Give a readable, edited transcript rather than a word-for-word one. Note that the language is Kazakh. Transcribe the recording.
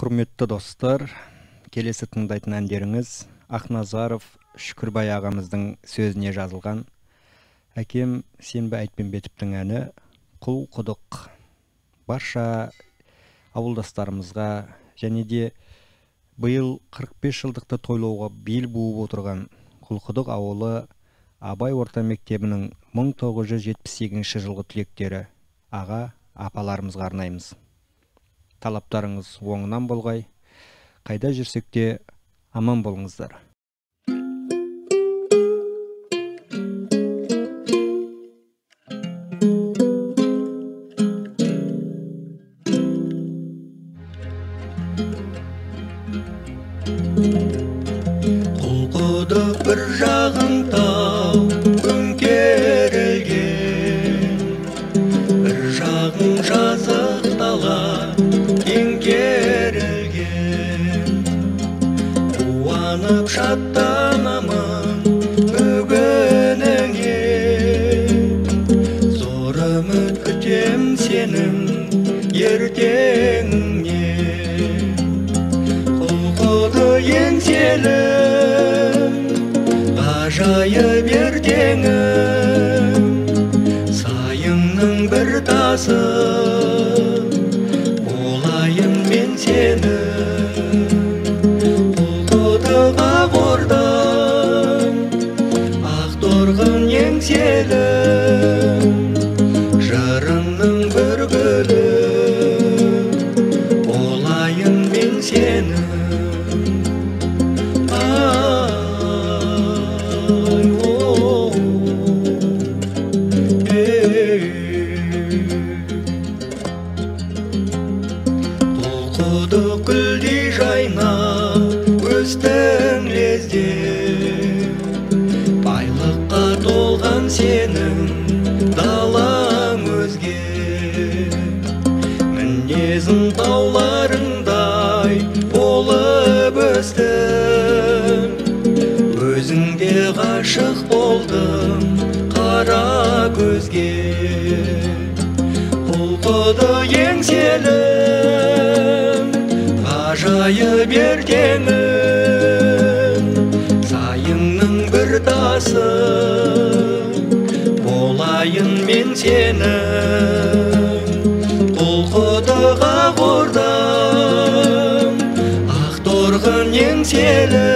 Құрметті достар, келесі тыңдайтын әндеріңіз Ақназаров Шүкірбай ағамыздың сөзіне жазылған «Әкем Сенбі Айтпенбетовтың» әні «Құл құдық». Барша ауылдастарымызға және де биыл 45 жылдықты тойлауға бел буып отырған Құлқұдық ауылы Абай орта мектебінің 1978 жылғы түлектері аға, апаларымызға арнаймыз. Талаптарыңыз оңынан болғай, қайда жүрсек те аман болыңыздар. Құлқұдық бір жағың тау, көмкерілген, бір жағың жазық дала, қуанып шаттанамын бүгініңе, зор үміт күтем сенің ертеңіңе. Құлқұдық еңселі ғажайып ертеңім, сайыңның бір тасы болайын мен сені. Құлқұдық ақ ордам, ақ торғын еңселі, жырыңның бір гүлі болайын мен сені. Құлқұдық гүлдей жайна өстің лезде, байлыққа толған сенің далаң өзге. Мінезің тауларыңдай болып өстім, өзіңде ғашық болдым қара көзге. Құлқұдық еңселім, ғажайып ертеңім, сайыңның бір тасы болайын мен сенің. Құлқұдық ақ ордам, ақ торғын еңселі,